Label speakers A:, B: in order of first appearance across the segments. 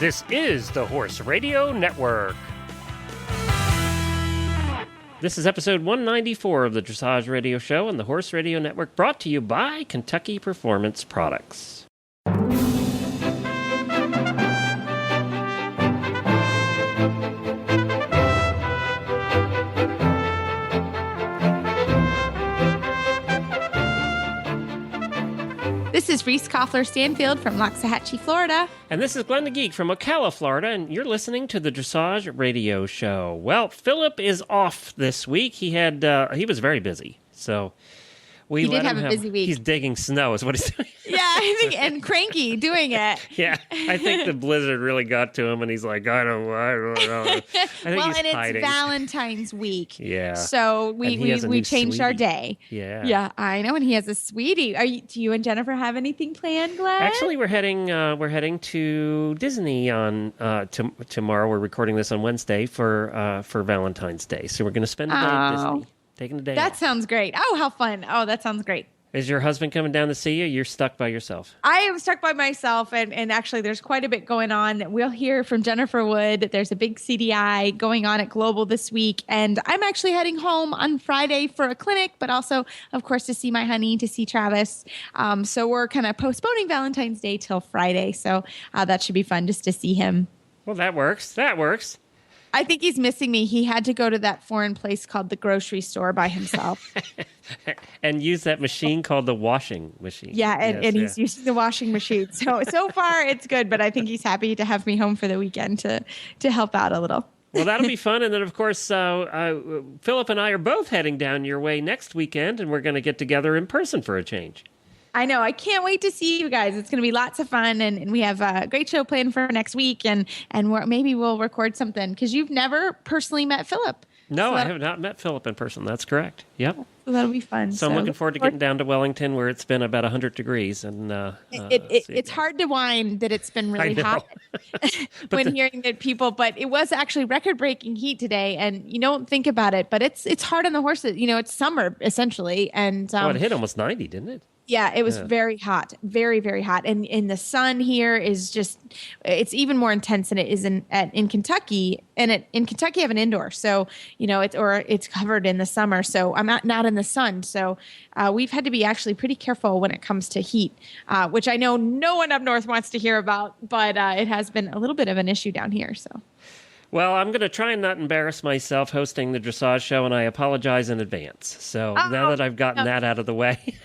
A: This is the Horse Radio Network. This is episode 194 of the Dressage Radio Show on the Horse Radio Network, brought to you by Kentucky Performance Products.
B: This is Reese Koffler-Stanfield from Loxahatchee, Florida.
A: And this is Glenn the Geek from Ocala, Florida, and you're listening to the Dressage Radio Show. Well, Philip is off this week. He was very busy, so we let him have a busy week. He's digging snow is what he's doing.
B: Yeah, I think, and cranky doing it.
A: Yeah, I think the blizzard really got to him, and he's like, I don't know. I think
B: well,
A: he's
B: and
A: hiding.
B: It's Valentine's week.
A: Yeah.
B: So we changed our day.
A: Yeah.
B: Yeah, I know, and he has a sweetie. Do you and Jennifer have anything planned, Glenn?
A: Actually, we're heading to Disney on tomorrow. We're recording this on Wednesday for Valentine's Day. So we're going to spend the day at Disney. Taking a day
B: That
A: off.
B: sounds great. Oh, how fun. Oh, that sounds great.
A: Is your husband coming down to see you? You're stuck by yourself.
B: I am stuck by myself, and actually there's quite a bit going on. We'll hear from Jennifer Wood. There's a big CDI going on at Global this week, and I'm actually heading home on Friday for a clinic, but also, of course, to see my honey, to see Travis. So we're kind of postponing Valentine's Day till Friday, so that should be fun just to see him.
A: Well, that works. That works.
B: I think he's missing me. He had to go to that foreign place called the grocery store by himself.
A: And use that machine called the washing machine.
B: Yeah, and he's using the washing machine. So far it's good, but I think he's happy to have me home for the weekend to help out a little.
A: Well, that'll be fun. And then, of course, Philip and I are both heading down your way next weekend, and we're going to get together in person for a change.
B: I know. I can't wait to see you guys. It's going to be lots of fun, and we have a great show planned for next week, and maybe we'll record something, because you've never personally met Philip.
A: No, I have not met Philip in person. That's correct. Yep.
B: So that'll be fun.
A: So I'm looking forward to getting down to Wellington, where it's been about 100 degrees. And
B: it's hard to whine that it's been really hot when hearing that people, but it was actually record-breaking heat today, and you don't think about it, but it's hard on the horses. You know, it's summer, essentially. And
A: it hit almost 90, didn't it?
B: Yeah, it was very hot, very, very hot. And the sun here is it's even more intense than it is in Kentucky. And in Kentucky, I have an indoor. So, you know, it's covered in the summer. So I'm not in the sun. So we've had to be actually pretty careful when it comes to heat, which I know no one up north wants to hear about. But it has been a little bit of an issue down here. So.
A: Well, I'm going to try and not embarrass myself hosting the Dressage Show, and I apologize in advance. So now that I've gotten that out of the way,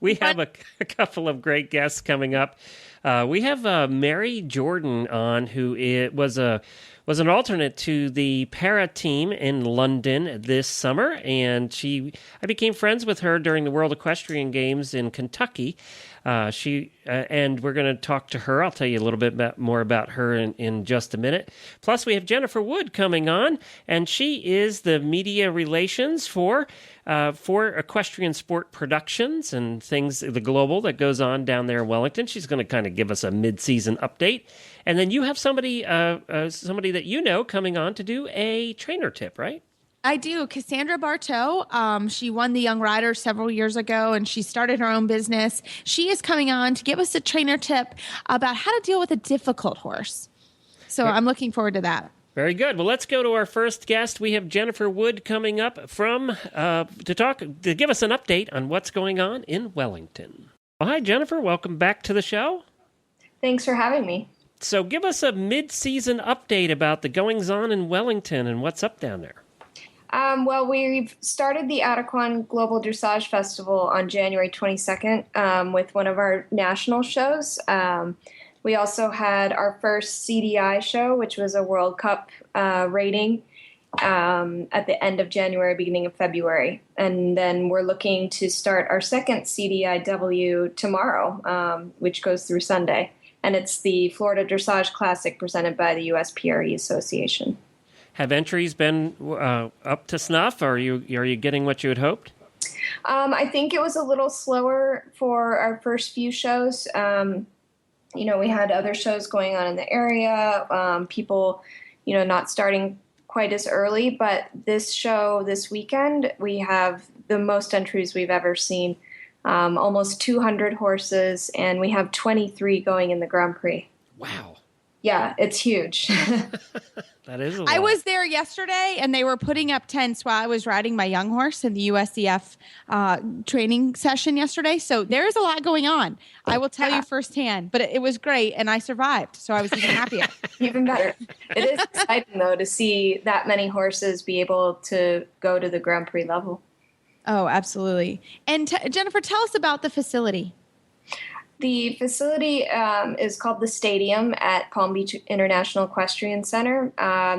A: we have a couple of great guests coming up. We have Mary Jordan on, who was an alternate to the para team in London this summer, and I became friends with her during the World Equestrian Games in Kentucky. And we're going to talk to her. I'll tell you a little bit more about her in just a minute. Plus, we have Jennifer Wood coming on, and she is the media relations for Equestrian Sport Productions and things, the Global that goes on down there in Wellington. She's going to kind of give us a mid-season update. And then you have somebody that you know coming on to do a trainer tip, right?
B: I do. Cassandra Bartow, she won the Young Rider several years ago, and she started her own business. She is coming on to give us a trainer tip about how to deal with a difficult horse. So I'm looking forward to that.
A: Very good. Well, let's go to our first guest. We have Jennifer Wood coming up to give us an update on what's going on in Wellington. Well, hi, Jennifer. Welcome back to the show.
C: Thanks for having me.
A: So give us a mid-season update about the goings-on in Wellington and what's up down there.
C: Well, we've started the Adequan Global Dressage Festival on January 22nd with one of our national shows. We also had our first CDI show, which was a World Cup rating at the end of January, beginning of February. And then we're looking to start our second CDIW tomorrow, which goes through Sunday. And it's the Florida Dressage Classic presented by the USPRE Association.
A: Have entries been up to snuff? Or are you getting what you had hoped?
C: I think it was a little slower for our first few shows. We had other shows going on in the area, people, not starting quite as early. But this show this weekend, we have the most entries we've ever seen, almost 200 horses, and we have 23 going in the Grand Prix.
A: Wow.
C: Yeah, it's huge.
A: That is a lot.
B: I was there yesterday, and they were putting up tents while I was riding my young horse in the USCF training session yesterday. So there is a lot going on. I will tell you firsthand, but it was great, and I survived, so I was even happier.
C: Even better. It is exciting, though, to see that many horses be able to go to the Grand Prix level.
B: Oh, absolutely. And Jennifer, tell us about the facility.
C: The facility is called the Stadium at Palm Beach International Equestrian Center.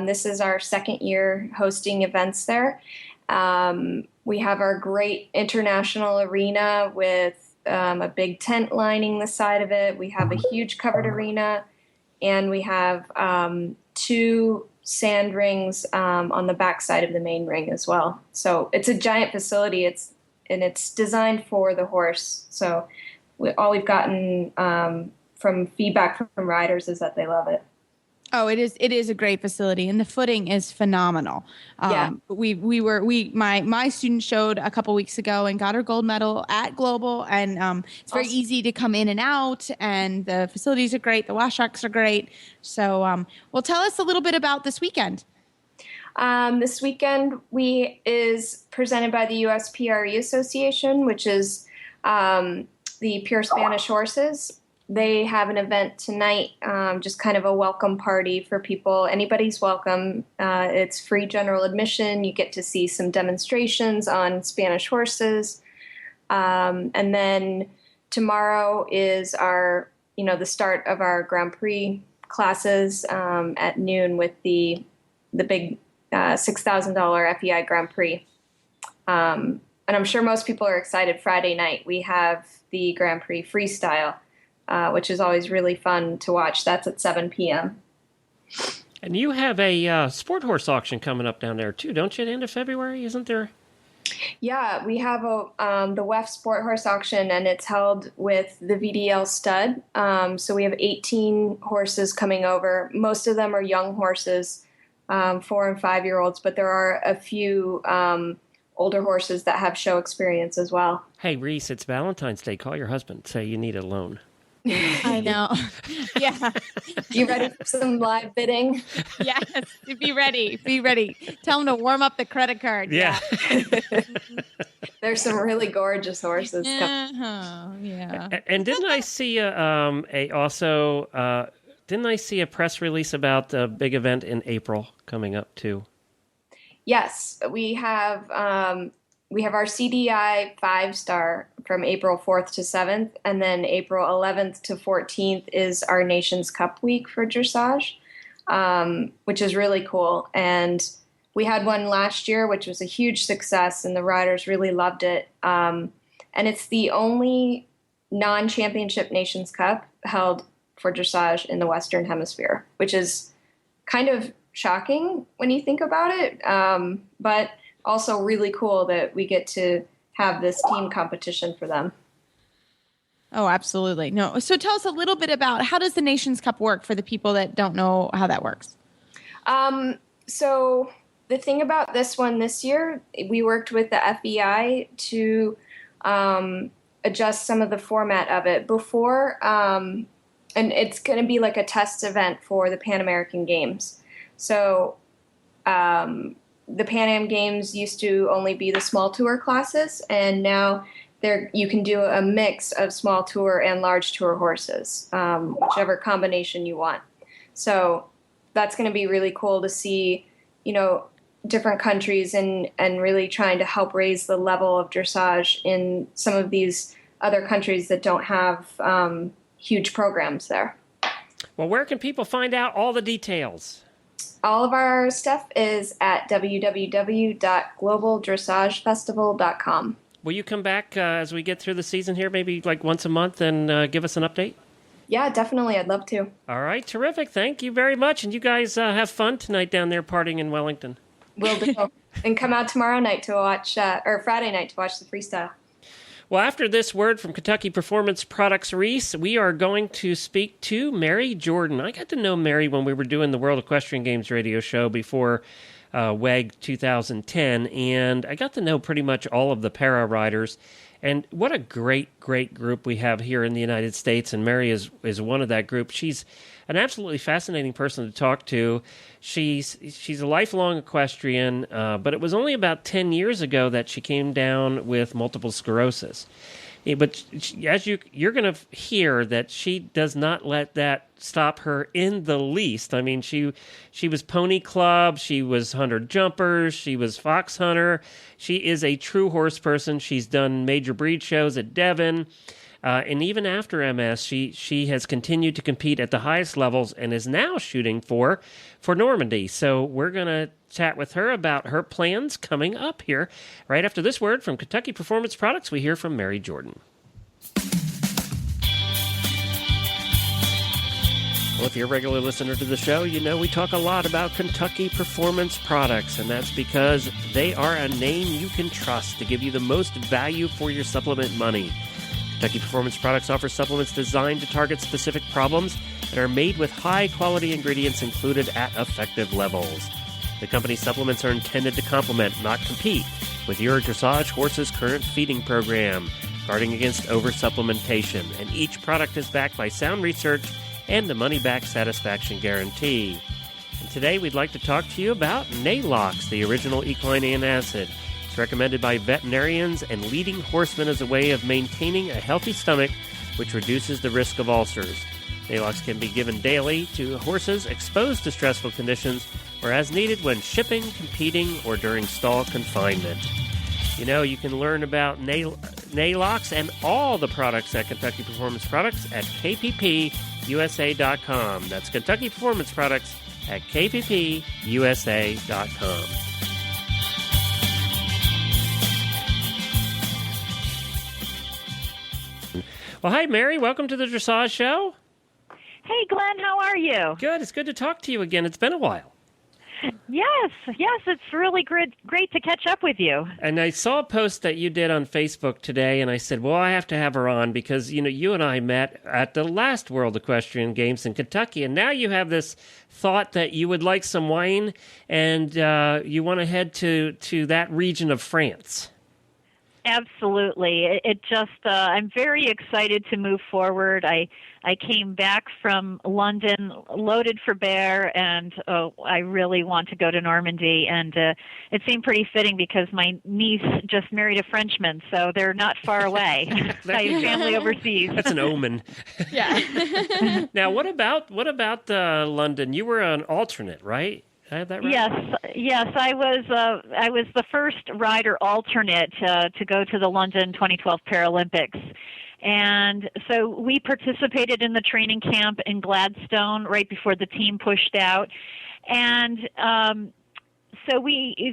C: This is our second year hosting events there. We have our great international arena with a big tent lining the side of it. We have a huge covered arena, and we have 2 sand rings on the back side of the main ring as well. So it's a giant facility. It's designed for the horse. So all we've gotten from feedback from riders is that they love it.
B: Oh, it is a great facility, and the footing is phenomenal.
C: Yeah.
B: My student showed a couple weeks ago and got her gold medal at Global, and it's very easy to come in and out, and the facilities are great. The wash racks are great. So, well, tell us a little bit about this weekend.
C: This weekend is presented by the USPRE Association, which is the Pure Spanish Horses. They have an event tonight, just kind of a welcome party for people. Anybody's welcome. It's free general admission. You get to see some demonstrations on Spanish horses. And then tomorrow is the start of our Grand Prix classes at noon with the big $6,000 FEI Grand Prix. And I'm sure most people are excited. Friday night, we have the Grand Prix Freestyle, which is always really fun to watch. That's at 7 p.m.
A: And you have a sport horse auction coming up down there, too, don't you, at the end of February? Isn't there?
C: Yeah, we have the WEF Sport Horse Auction, and it's held with the VDL stud. So we have 18 horses coming over. Most of them are young horses, 4 and 5-year-olds, but there are a few older horses that have show experience as well.
A: Hey, Reese, it's Valentine's Day. Call your husband. Say you need a loan.
B: I know. Yeah.
C: You ready for some live bidding?
B: Yes. Be ready. Be ready. Tell him to warm up the credit card.
A: Yeah.
C: There's some really gorgeous horses.
B: Yeah.
A: And didn't I see didn't I see a press release about the big event in April coming up too?
C: Yes, we have our CDI 5-star from April 4th to 7th, and then April 11th to 14th is our Nations Cup week for dressage, which is really cool. And we had one last year, which was a huge success, and the riders really loved it. And it's the only non-championship Nations Cup held for dressage in the Western Hemisphere, which is kind of shocking when you think about it, but also really cool that we get to have this team competition for them.
B: Oh, absolutely. No. So tell us a little bit about how does the Nations Cup work for the people that don't know how that works?
C: So the thing about this one this year, we worked with the FEI to adjust some of the format of it before, and it's going to be like a test event for the Pan American Games. So the Pan Am Games used to only be the small tour classes, and now you can do a mix of small tour and large tour horses, whichever combination you want. So that's going to be really cool to see, different countries and really trying to help raise the level of dressage in some of these other countries that don't have huge programs there.
A: Well, where can people find out all the details?
C: All of our stuff is at www.globaldressagefestival.com.
A: Will you come back as we get through the season here, maybe like once a month, and give us an update?
C: Yeah, definitely. I'd love to.
A: All right. Terrific. Thank you very much. And you guys have fun tonight down there partying in Wellington.
C: Will do. And come out tomorrow night to watch, or Friday night to watch the freestyle.
A: Well, after this word from Kentucky Performance Products Reese, we are going to speak to Mary Jordan. I got to know Mary when we were doing the World Equestrian Games radio show before WEG 2010, and I got to know pretty much all of the para riders. And what a great, great group we have here in the United States. And Mary is one of that group. She's an absolutely fascinating person to talk to. She's a lifelong equestrian, but it was only about 10 years ago that she came down with multiple sclerosis. But as you're going to hear that she does not let that stop her in the least. I mean, she was Pony Club, she was Hunter Jumpers, she was Fox Hunter. She is a true horse person. She's done major breed shows at Devon. And even after MS, she has continued to compete at the highest levels and is now shooting for Normandy. So we're going to chat with her about her plans coming up here. Right after this word from Kentucky Performance Products, we hear from Mary Jordan. Well, if you're a regular listener to the show, you know we talk a lot about Kentucky Performance Products, and that's because they are a name you can trust to give you the most value for your supplement money. Kentucky Performance Products offers supplements designed to target specific problems and are made with high-quality ingredients included at effective levels. The company's supplements are intended to complement, not compete, with your dressage horse's current feeding program, guarding against oversupplementation, and each product is backed by sound research and the money-back satisfaction guarantee. And today we'd like to talk to you about Nalox, the original equine antacid. It's recommended by veterinarians and leading horsemen as a way of maintaining a healthy stomach, which reduces the risk of ulcers. Nalox can be given daily to horses exposed to stressful conditions or as needed when shipping, competing, or during stall confinement. You know, you can learn about Nalox and all the products at Kentucky Performance Products at kppusa.com. That's Kentucky Performance Products at kppusa.com. Well, hi, Mary. Welcome to the Dressage Show.
D: Hey, Glenn. How are you?
A: Good. It's good to talk to you again. It's been a while.
D: Yes. It's really great to catch up with you.
A: And I saw a post that you did on Facebook today, and I said, well, I have to have her on because, you know, you and I met at the last World Equestrian Games in Kentucky, and now you have this thought that you would like some wine, and you want to head to that region of France.
D: Absolutely. It just, I'm very excited to move forward. I came back from London loaded for bear, and I really want to go to Normandy. And it seemed pretty fitting because my niece just married a Frenchman, so they're not far away. I have family overseas.
A: That's an omen.
B: Yeah.
A: Now, what about London? You were an alternate, right? I have that right?
D: Yes. I was the first rider alternate to go to the London 2012 Paralympics, and so we participated in the training camp in Gladstone right before the team pushed out, and so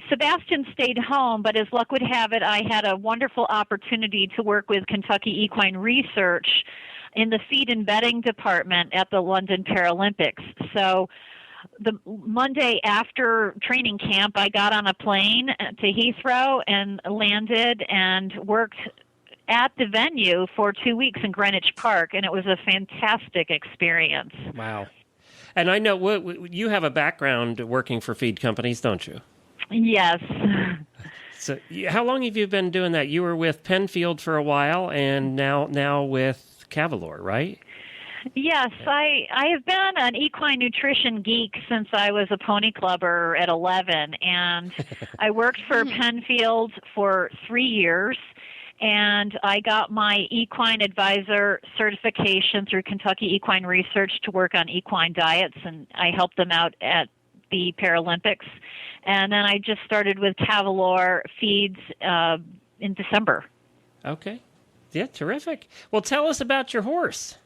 D: Sebastian stayed home. But as luck would have it, I had a wonderful opportunity to work with Kentucky Equine Research in the feed and bedding department at the London Paralympics. So the Monday after training camp, I got on a plane to Heathrow and landed and worked at the venue for 2 weeks in Greenwich Park, and it was a fantastic experience.
A: Wow. And I know you have a background working for feed companies, don't you?
D: Yes.
A: So how long have you been doing that? You were with Penfield for a while, and now with Cavalier, right?
D: Yes, I have been an equine nutrition geek since I was a pony clubber at 11, and I worked for Penfield for 3 years, and I got my equine advisor certification through Kentucky Equine Research to work on equine diets, and I helped them out at the Paralympics. And then I just started with Cavalier Feeds in December.
A: Okay. Yeah, terrific. Well, tell us about your horse.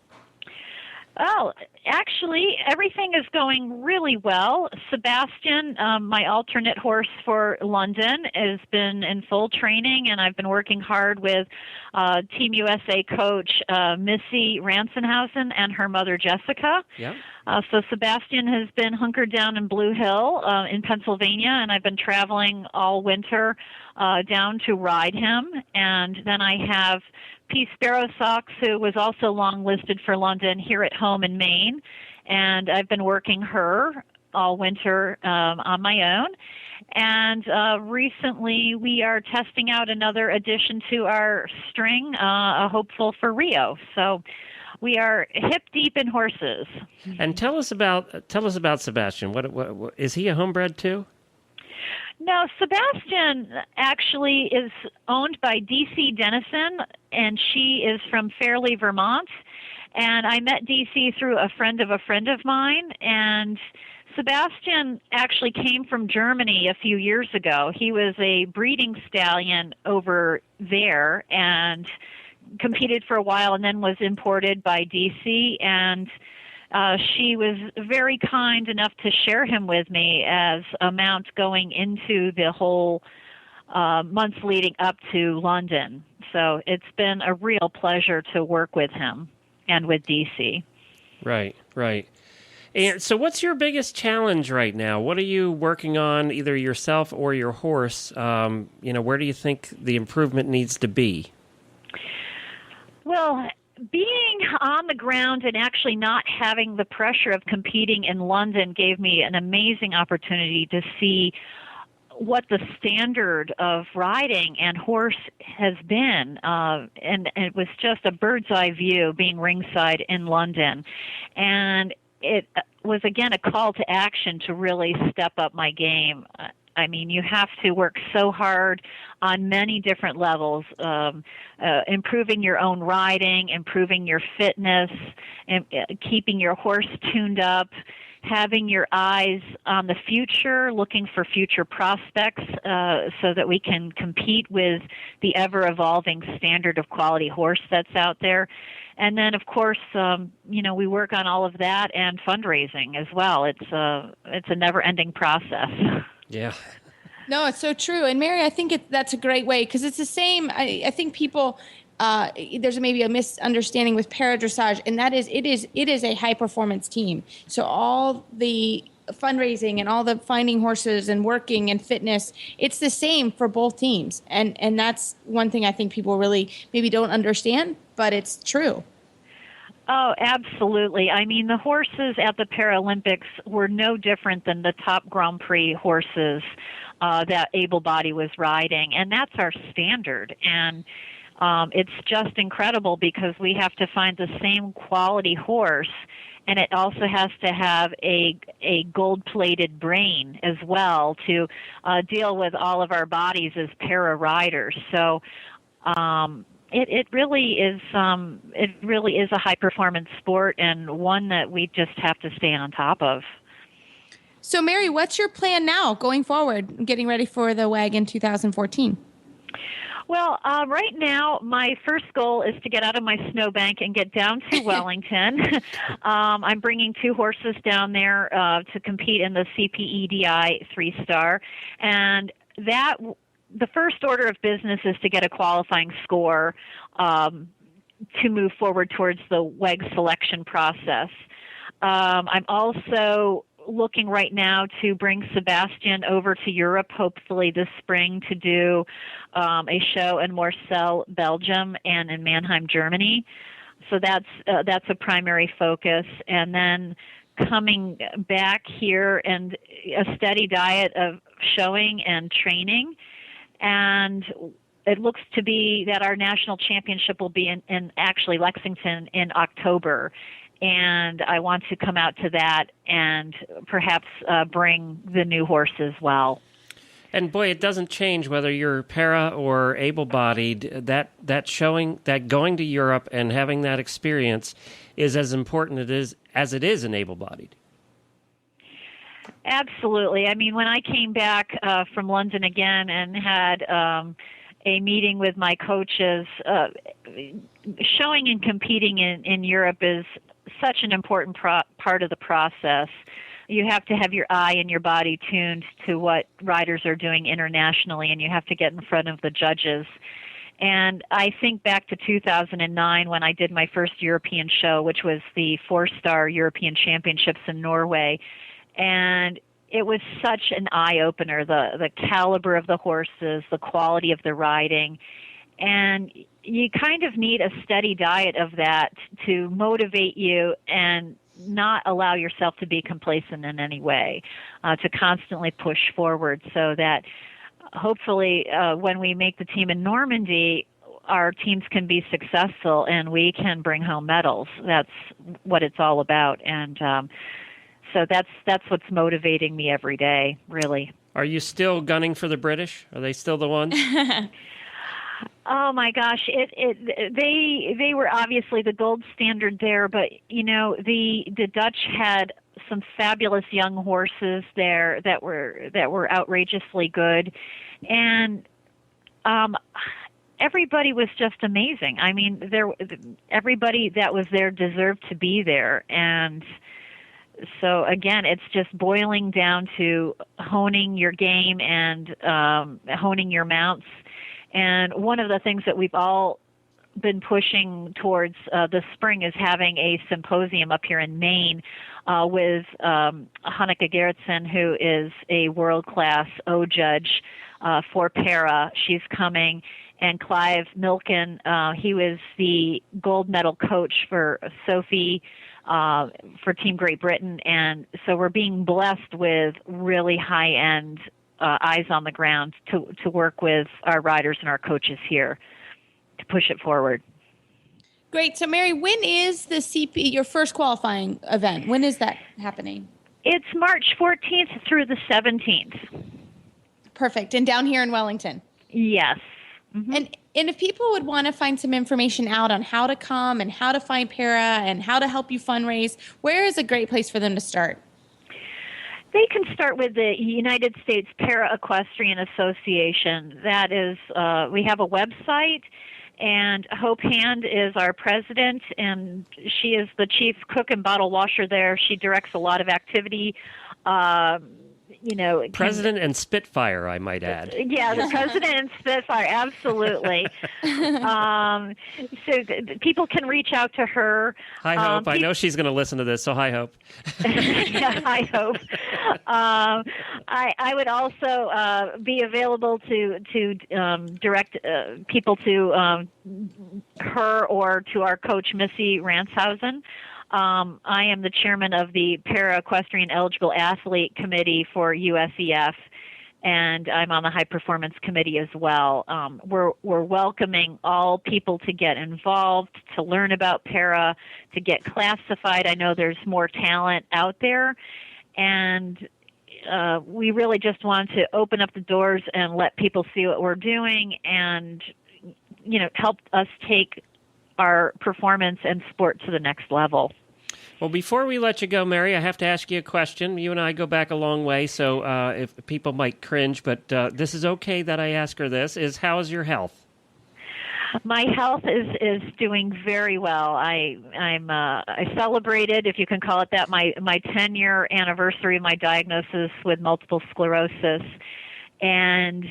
D: Well, actually, everything is going really well. Sebastian, my alternate horse for London, has been in full training, and I've been working hard with Team USA coach Missy Ransenhausen and her mother, Jessica.
A: Yeah.
D: So Sebastian has been hunkered down in Blue Hill in Pennsylvania, and I've been traveling all winter down to ride him. And then I have P. Sparrow Sox, who was also long listed for London, here at home in Maine, and I've been working her all winter on my own. And recently, we are testing out another addition to our string, a hopeful for Rio. So we are hip deep in horses.
A: And tell us about Sebastian. What is he a homebred too?
D: No, Sebastian actually is owned by DC Dennison, and she is from Fairleigh, Vermont. And I met DC through a friend of mine, and Sebastian actually came from Germany a few years ago. He was a breeding stallion over there and competed for a while, and then was imported by DC, and she was very kind enough to share him with me as a mount going into the whole months leading up to London. So it's been a real pleasure to work with him and with DC.
A: Right. And so what's your biggest challenge right now? What are you working on, either yourself or your horse? Where do you think the improvement needs to be?
D: Well, being on the ground and actually not having the pressure of competing in London gave me an amazing opportunity to see what the standard of riding and horse has been. And it was just a bird's eye view being ringside in London. And it was, again, a call to action to really step up my game. I mean, you have to work so hard on many different levels, improving your own riding, improving your fitness, and keeping your horse tuned up, having your eyes on the future, looking for future prospects so that we can compete with the ever-evolving standard of quality horse that's out there. And then, of course, we work on all of that and fundraising as well. It's a never-ending process.
A: Yeah.
B: No, it's so true. And Mary, I think that's a great way, because it's the same. I think people, there's maybe a misunderstanding with paradressage, and that is it is a high performance team. So all the fundraising and all the finding horses and working and fitness, it's the same for both teams. And that's one thing I think people really maybe don't understand, but it's true.
D: Oh, absolutely. I mean, the horses at the Paralympics were no different than the top Grand Prix horses that Able Body was riding, and that's our standard. And it's just incredible because we have to find the same quality horse, and it also has to have a gold-plated brain as well to deal with all of our bodies as para riders. So it really is a high performance sport, and one that we just have to stay on top of.
B: So Mary, what's your plan now going forward, getting ready for the Wagon 2014?
D: Well, right now, my first goal is to get out of my snowbank and get down to Wellington. I'm bringing 2 horses down there to compete in the CPEDI 3-star, and the first order of business is to get a qualifying score to move forward towards the WEG selection process. I'm also looking right now to bring Sebastian over to Europe, hopefully this spring, to do a show in Morcel, Belgium, and in Mannheim, Germany. So that's a primary focus. And then coming back here and a steady diet of showing and training. And it looks to be that our national championship will be in actually Lexington in October. And I want to come out to that and perhaps bring the new horse as well.
A: And boy, it doesn't change whether you're para or able-bodied. That showing, that going to Europe and having that experience is as important as it is in able-bodied.
D: Absolutely. I mean, when I came back from London again and had a meeting with my coaches, showing and competing in Europe is such an important part of the process. You have to have your eye and your body tuned to what riders are doing internationally, and you have to get in front of the judges. And I think back to 2009 when I did my first European show, which was the 4-star European Championships in Norway. And it was such an eye-opener, the caliber of the horses, the quality of the riding. And you kind of need a steady diet of that to motivate you and not allow yourself to be complacent in any way, to constantly push forward so that hopefully when we make the team in Normandy, our teams can be successful and we can bring home medals. That's what it's all about. And so that's what's motivating me every day, really.
A: Are you still gunning for the British? Are they still the ones?
D: Oh my gosh, they were obviously the gold standard there, but the Dutch had some fabulous young horses there that were outrageously good, and everybody was just amazing. I mean, everybody that was there deserved to be there, and so again, it's just boiling down to honing your game and honing your mounts. And one of the things that we've all been pushing towards this spring is having a symposium up here in Maine with Hanneke Gerritsen, who is a world-class O judge for para. She's coming. And Clive Milken, he was the gold medal coach for Sophie for Team Great Britain. And so we're being blessed with really high-end eyes on the ground to work with our riders and our coaches here to push it forward.
B: Great. So, Mary, when is the CP, your first qualifying event? When is that happening?
D: It's March 14th through the 17th.
B: Perfect. And down here in Wellington?
D: Yes. Mm-hmm.
B: And if people would want to find some information out on how to come and how to find para and how to help you fundraise, where is a great place for them to start?
D: They can start with the United States Para Equestrian Association. That is, we have a website, and Hope Hand is our president, and she is the chief cook and bottle washer there. She directs a lot of activity.
A: President and Spitfire, I might add.
D: Yeah, the President and Spitfire, absolutely. So people can reach out to her.
A: Hi, Hope. I know she's going to listen to this, so hi, Hope.
D: Yeah, hi, Hope. I would also be available to direct people to her or to our coach, Missy Ranshausen. I am the chairman of the Para Equestrian Eligible Athlete Committee for USEF, and I'm on the High Performance Committee as well. We're welcoming all people to get involved, to learn about para, to get classified. I know there's more talent out there, and we really just want to open up the doors and let people see what we're doing and, help us take our performance and sport to the next level.
A: Well, before we let you go, Mary, I have to ask you a question. You and I go back a long way, so if people might cringe, but this is okay that I ask her this, is how is your health?
D: My health is doing very well. I celebrated, if you can call it that, my 10-year anniversary of my diagnosis with multiple sclerosis, and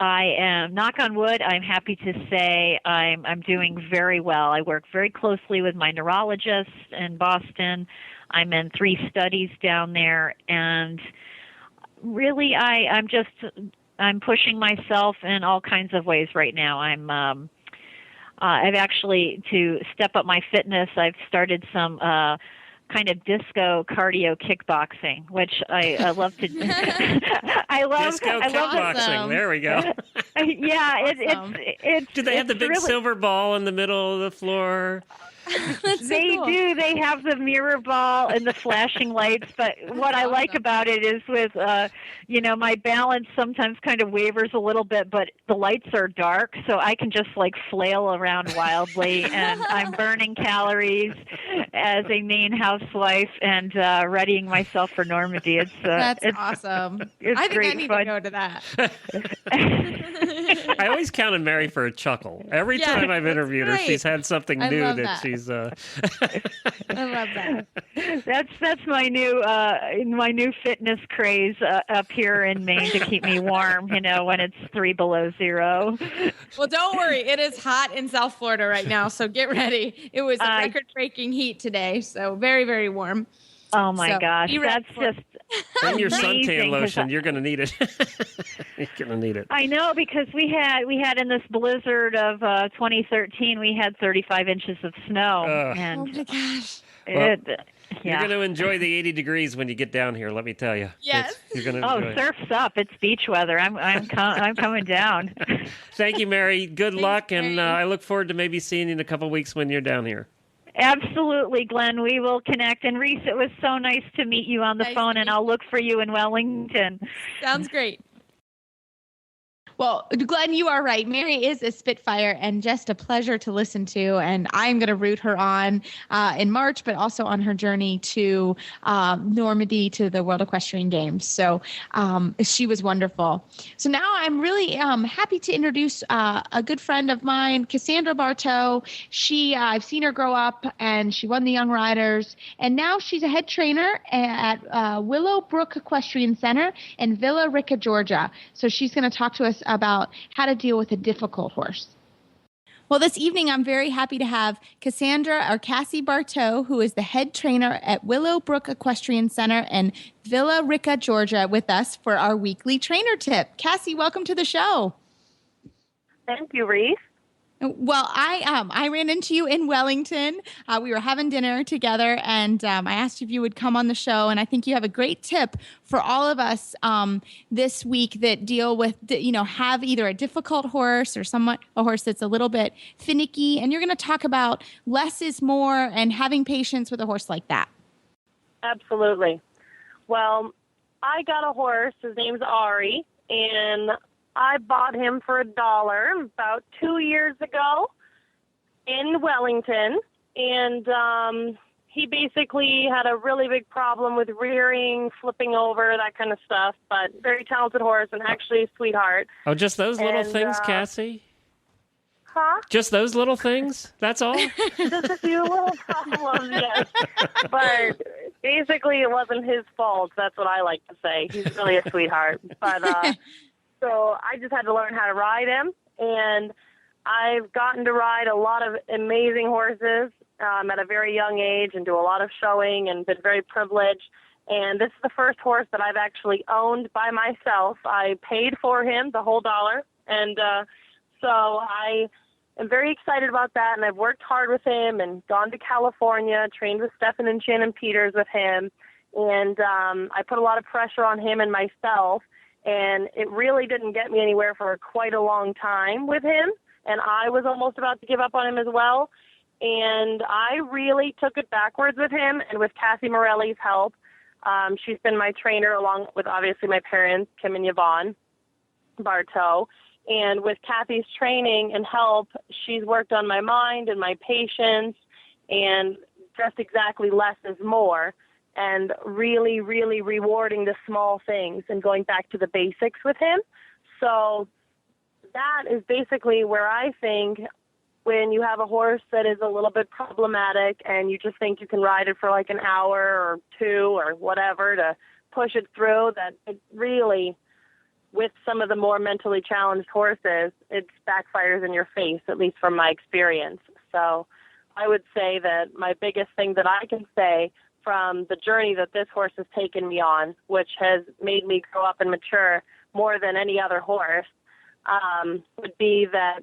D: I am, knock on wood, I'm happy to say I'm doing very well. I work very closely with my neurologist in Boston. I'm in 3 studies down there, and really I'm pushing myself in all kinds of ways right now. I've actually, to step up my fitness, I've started some kind of disco cardio kickboxing, which I love to. I love
A: disco kickboxing.
B: Awesome.
A: There we go.
D: Yeah,
B: awesome.
D: it's.
A: Do they have the big
D: really,
A: silver ball in the middle of the floor?
D: They do. They have the mirror ball and the flashing lights. But what I like about it is with, my balance sometimes kind of wavers a little bit, but the lights are dark, so I can just like flail around wildly, and I'm burning calories as a Maine housewife and readying myself for Normandy.
B: That's awesome.
D: It's
B: I think
D: great
B: I need
D: fun.
B: to go to that.
A: I always counted Mary for a chuckle. Every time I've interviewed her, she's had something new that she's.
B: I love that.
D: That's my new fitness craze up here in Maine to keep me warm. When it's 3 below zero.
B: Well, don't worry. It is hot in South Florida right now, so get ready. It was a record-breaking heat today, so very, very warm.
D: Oh my gosh, that's just
A: and your suntan
D: amazing,
A: lotion. You're going to need it. You're gonna need it.
D: I know, because we had in this blizzard of 2013, we had 35 inches of snow, and
B: oh my gosh.
A: You're going to enjoy the 80 degrees when you get down here. Let me tell you.
B: Yes.
A: You're going to enjoy it.
D: Surf's up! It's beach weather. I'm coming down.
A: Thank you, Mary. Good luck,
B: Mary.
A: and I look forward to maybe seeing you in a couple of weeks when you're down here.
D: Absolutely, Glenn. We will connect. And Reese, it was so nice to meet you on the phone, and I'll look for you in Wellington.
B: Sounds great. Well, Glenn, you are right. Mary is a Spitfire and just a pleasure to listen to. And I'm going to root her on in March, but also on her journey to Normandy, to the World Equestrian Games. So she was wonderful. So now I'm really happy to introduce a good friend of mine, Cassandra Bartow. I've seen her grow up, and she won the Young Riders. And now she's a head trainer at Willowbrook Equestrian Center in Villa Rica, Georgia. So she's going to talk to us about how to deal with a difficult horse. Well, this evening, I'm very happy to have Cassandra, or Cassie Bartow, who is the head trainer at Willowbrook Equestrian Center in Villa Rica, Georgia, with us for our weekly trainer tip. Cassie, welcome to the show.
E: Thank you, Reese.
B: Well, I ran into you in Wellington. We were having dinner together, and I asked if you would come on the show. And I think you have a great tip for all of us this week that deal with, have either a difficult horse or a horse that's a little bit finicky. And you're going to talk about less is more and having patience with a horse like that.
E: Absolutely. Well, I got a horse. His name's Ari, and I bought him for $1 about 2 years ago in Wellington, and he basically had a really big problem with rearing, flipping over, that kind of stuff, but very talented horse and actually a sweetheart.
A: Oh, just those little things, Cassie?
E: Huh?
A: Just those little things? That's all?
E: Just a few little problems, yes. But basically it wasn't his fault. That's what I like to say. He's really a sweetheart. But so I just had to learn how to ride him, and I've gotten to ride a lot of amazing horses at a very young age and do a lot of showing and been very privileged. And this is the first horse that I've actually owned by myself. I paid for him the whole $1, and so I am very excited about that, and I've worked hard with him and gone to California, trained with Stefan and Shannon Peters with him, and I put a lot of pressure on him and myself. And it really didn't get me anywhere for quite a long time with him. And I was almost about to give up on him as well. And I really took it backwards with him. And with Cassie Morelli's help, she's been my trainer along with obviously my parents, Kim and Yvonne Bartow. And with Kathy's training and help, she's worked on my mind and my patience and just exactly less is more. And really, really rewarding the small things and going back to the basics with him. So that is basically where I think when you have a horse that is a little bit problematic and you just think you can ride it for like an hour or two or whatever to push it through, that it really, with some of the more mentally challenged horses, it backfires in your face, at least from my experience. So I would say that my biggest thing that I can say from the journey that this horse has taken me on, which has made me grow up and mature more than any other horse, would be that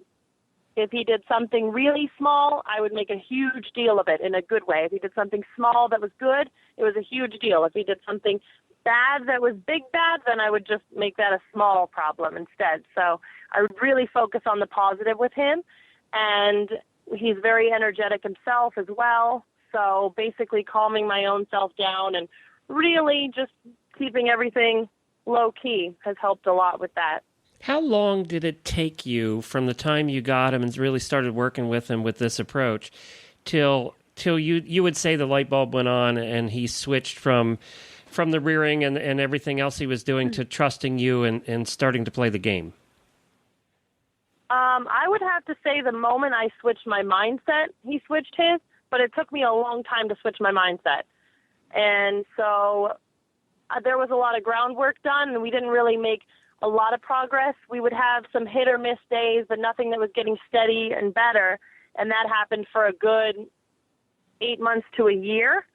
E: if he did something really small, I would make a huge deal of it in a good way. If he did something small that was good, it was a huge deal. If he did something bad that was big bad, then I would just make that a small problem instead. So I would really focus on the positive with him, and he's very energetic himself as well. So basically calming my own self down and really just keeping everything low-key has helped a lot with that.
A: How long did it take you from the time you got him and really started working with him with this approach till you would say the light bulb went on and he switched from the rearing and everything else he was doing to trusting you and starting to play the game?
E: I would have to say the moment I switched my mindset, he switched his. But it took me a long time to switch my mindset. And so there was a lot of groundwork done, and we didn't really make a lot of progress. We would have some hit or miss days, but nothing that was getting steady and better. And that happened for a good 8 months to a year.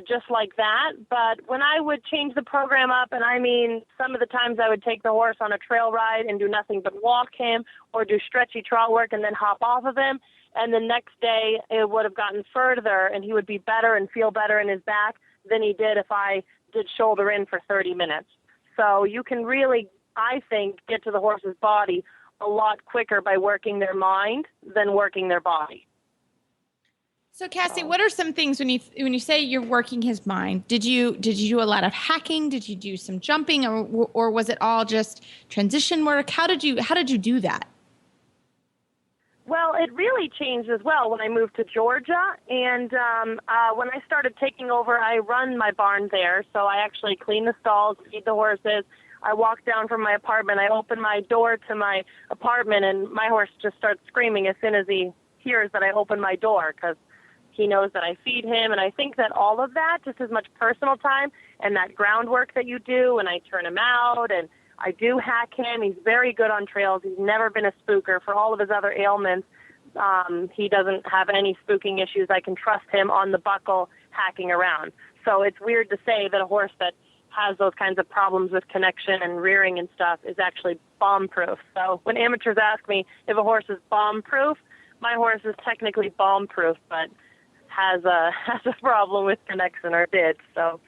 E: just like that. But when I would change the program up, and I mean, some of the times I would take the horse on a trail ride and do nothing but walk him or do stretchy trot work and then hop off of him. And the next day it would have gotten further and he would be better and feel better in his back than he did if I did shoulder in for 30 minutes. So you can really, I think, get to the horse's body a lot quicker by working their mind than working their body.
B: So Cassie, what are some things when you say you're working his mind? Did you do a lot of hacking? Did you do some jumping, or was it all just transition work? How did you do that?
E: Well, it really changed as well when I moved to Georgia, and when I started taking over, I run my barn there, so I actually clean the stalls, feed the horses. I walk down from my apartment, I open my door to my apartment, and my horse just starts screaming as soon as he hears that I open my door, because he knows that I feed him, and I think that all of that, just as much personal time and that groundwork that you do, and I turn him out, and I do hack him. He's very good on trails. He's never been a spooker. For all of his other ailments, he doesn't have any spooking issues. I can trust him on the buckle hacking around. So it's weird to say that a horse that has those kinds of problems with connection and rearing and stuff is actually bomb-proof. So when amateurs ask me if a horse is bomb-proof, my horse is technically bomb-proof, but has a problem with connection, or did. So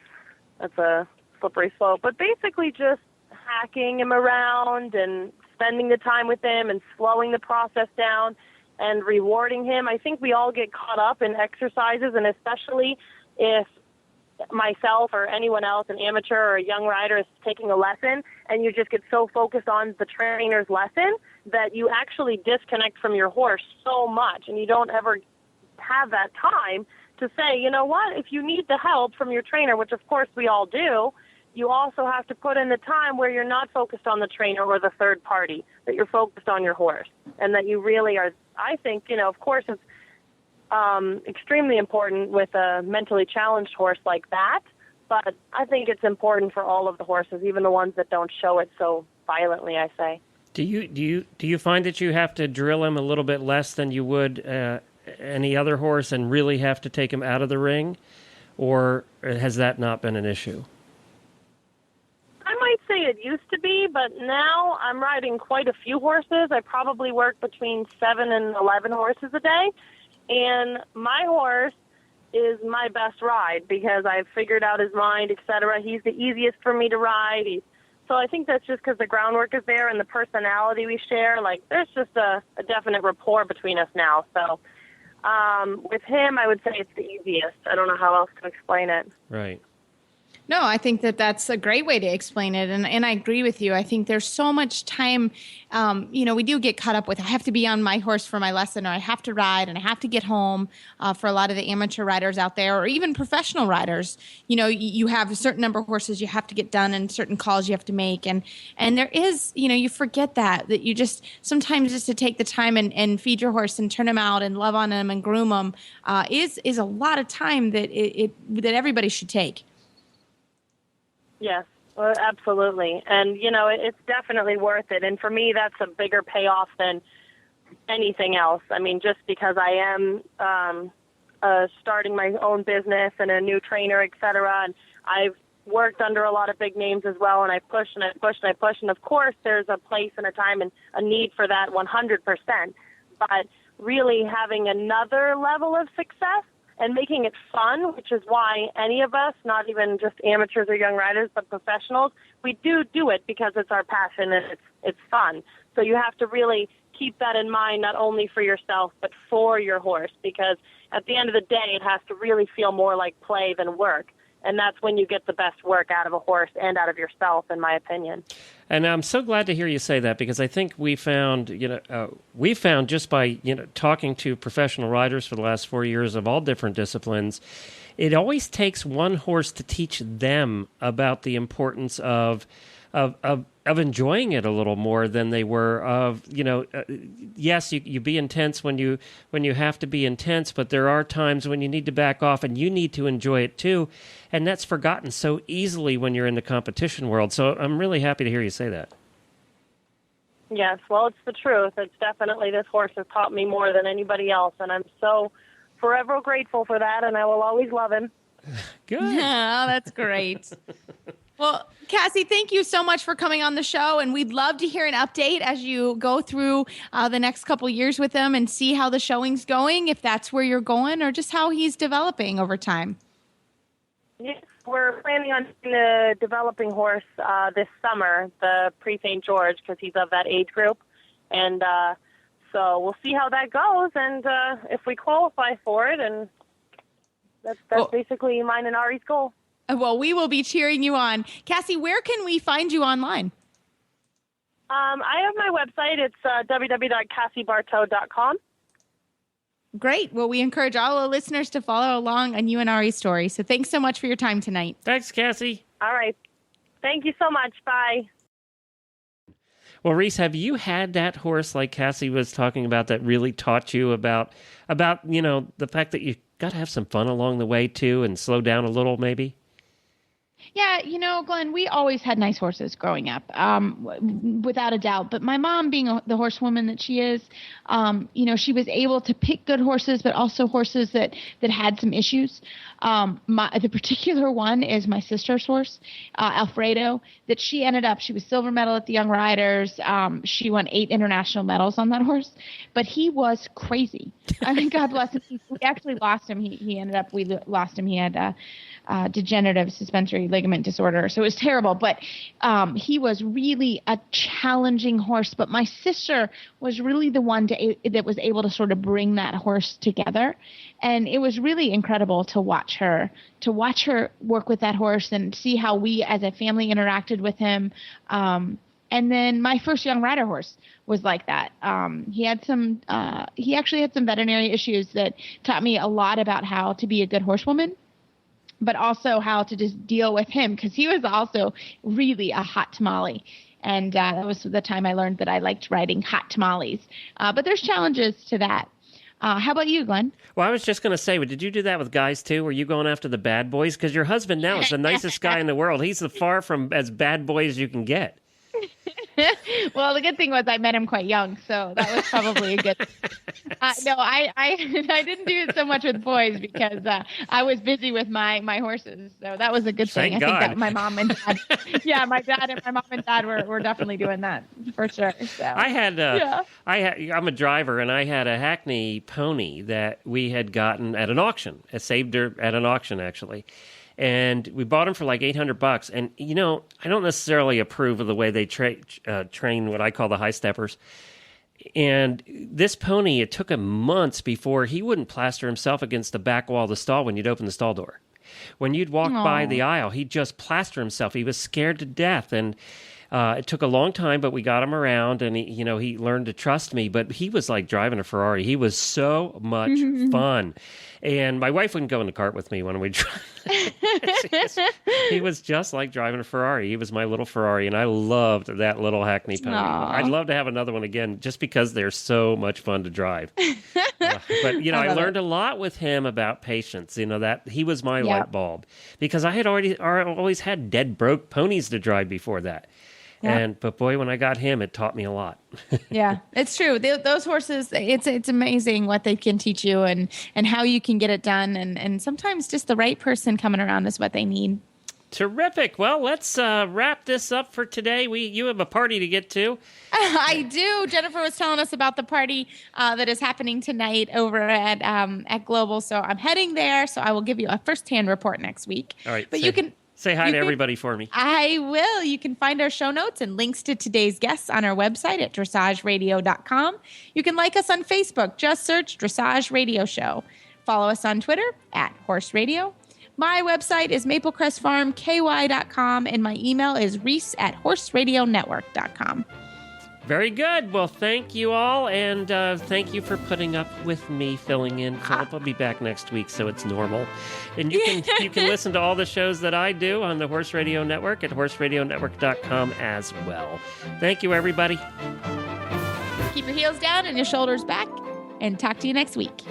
E: that's a slippery slope. But basically just hacking him around and spending the time with him and slowing the process down and rewarding him. I think we all get caught up in exercises, and especially if myself or anyone else, an amateur or a young rider, is taking a lesson and you just get so focused on the trainer's lesson that you actually disconnect from your horse so much, and you don't ever have that time to say, you know what, if you need the help from your trainer, which of course we all do, you also have to put in the time where you're not focused on the trainer or the third party, that you're focused on your horse, and that you really are. I think, of course it's extremely important with a mentally challenged horse like that, but I think it's important for all of the horses, even the ones that don't show it so violently, I say.
A: Do you find that you have to drill him a little bit less than you would any other horse and really have to take him out of the ring, or has that not been an issue?
E: I might say it used to be, but now I'm riding quite a few horses. I probably work between 7 and 11 horses a day, and my horse is my best ride because I've figured out his mind, etc. He's the easiest for me to ride. So I think that's just because the groundwork is there and the personality we share. Like, there's just a definite rapport between us now. So with him, I would say it's the easiest. I don't know how else to explain it.
A: Right.
B: No, I think that's a great way to explain it. And I agree with you. I think there's so much time, we do get caught up with, I have to be on my horse for my lesson, or I have to ride and I have to get home for a lot of the amateur riders out there, or even professional riders. You have a certain number of horses you have to get done and certain calls you have to make. And there is, you forget that you just, sometimes just to take the time and feed your horse and turn him out and love on him and groom him is a lot of time that that everybody should take.
E: Yes, well, absolutely. And, it's definitely worth it. And for me, that's a bigger payoff than anything else. I mean, just because I am starting my own business and a new trainer, et cetera, and I've worked under a lot of big names as well, and I push and I push and I push. And, of course, there's a place and a time and a need for that 100%. But really having another level of success and making it fun, which is why any of us, not even just amateurs or young riders, but professionals, we do it because it's our passion and it's fun. So you have to really keep that in mind, not only for yourself, but for your horse, because at the end of the day, it has to really feel more like play than work. And that's when you get the best work out of a horse and out of yourself, in my opinion.
A: And I'm so glad to hear you say that, because I think we found just by talking to professional riders for the last 4 years of all different disciplines, it always takes one horse to teach them about the importance of enjoying it a little more than they were yes, you be intense when you have to be intense, but there are times when you need to back off and you need to enjoy it too, and that's forgotten so easily when you're in the competition world. So I'm really happy to hear you say that.
E: Yes, well, it's the truth. It's definitely, this horse has taught me more than anybody else, and I'm so forever grateful for that, and I will always love him.
A: Good.
B: Oh, that's great. Well, Cassie, thank you so much for coming on the show, and we'd love to hear an update as you go through the next couple years with him and see how the showing's going, if that's where you're going, or just how he's developing over time.
E: Yes, we're planning on doing the developing horse this summer, the pre-St. George, because he's of that age group. And so we'll see how that goes, and if we qualify for it, and that's basically mine and Ari's goal.
B: Well, we will be cheering you on. Cassie, where can we find you online?
E: I have my website. It's www.cassiebartow.com.
B: Great. Well, we encourage all the listeners to follow along on you and Ari's story. So thanks so much for your time tonight.
A: Thanks, Cassie.
E: All right. Thank you so much. Bye.
A: Well, Reese, have you had that horse like Cassie was talking about that really taught you about the fact that you got to have some fun along the way too and slow down a little maybe?
B: Yeah, Glenn, we always had nice horses growing up, without a doubt. But my mom, being the horsewoman that she is, she was able to pick good horses, but also horses that had some issues. The particular one is my sister's horse, Alfredo, that she was silver medal at the Young Riders. She won 8 international medals on that horse, but he was crazy. I mean, God bless him. We actually lost him. We lost him. He had degenerative suspensory ligament disorder. So it was terrible, but he was really a challenging horse. But my sister was really the one that was able to sort of bring that horse together. And it was really incredible to watch her work with that horse and see how we as a family interacted with him. And then my first young rider horse was like that. He actually had some veterinary issues that taught me a lot about how to be a good horsewoman, but also how to just deal with him, because he was also really a hot tamale. And that was the time I learned that I liked riding hot tamales. But there's challenges to that. How about you, Glenn?
A: Well, I was just going to say, did you do that with guys too? Were you going after the bad boys? Because your husband now is the nicest guy in the world. He's far from as bad boy as you can get.
B: Well, the good thing was I met him quite young, so that was probably a good. No, I didn't do it so much with boys because I was busy with my horses, so that was a good thing.
A: Thank
B: I
A: God.
B: think that my mom and dad, my dad and my mom and dad were definitely doing that for sure. So
A: I'm a driver, and I had a Hackney pony that we had gotten at an auction. I saved her at an auction actually. And we bought them for like $800. And, I don't necessarily approve of the way they train what I call the high steppers. And this pony, it took him months before he wouldn't plaster himself against the back wall of the stall when you'd open the stall door. When you'd walk by the aisle, he'd just plaster himself. He was scared to death. And it took a long time, but we got him around, and he learned to trust me. But he was like driving a Ferrari. He was so much fun. And my wife wouldn't go in the cart with me when we drive. He was just like driving a Ferrari. He was my little Ferrari, and I loved that little Hackney pony.
B: Aww.
A: I'd love to have another one again, just because they're so much fun to drive. But I learned a lot with him about patience. That he was my light bulb, because I had always had dead broke ponies to drive before that. Yep. But boy, when I got him, it taught me a lot.
B: Yeah, it's true. Those horses, it's amazing what they can teach you and how you can get it done. And sometimes just the right person coming around is what they need.
A: Terrific. Well, let's wrap this up for today. You have a party to get to.
B: I do. Jennifer was telling us about the party that is happening tonight over at Global. So I'm heading there. So I will give you a firsthand report next week.
A: All right.
B: But you can
A: say hi to everybody for me.
B: I will. You can find our show notes and links to today's guests on our website at dressageradio.com. You can like us on Facebook. Just search Dressage Radio Show. Follow us on Twitter at Horse Radio. My website is maplecrestfarmky.com, and my email is reese@horseradionetwork.com.
A: Very good. Well, thank you all, and thank you for putting up with me filling in. Philip will be back next week, so it's normal. And you can listen to all the shows that I do on the Horse Radio Network at horseradionetwork.com as well. Thank you, everybody.
B: Keep your heels down and your shoulders back, and talk to you next week.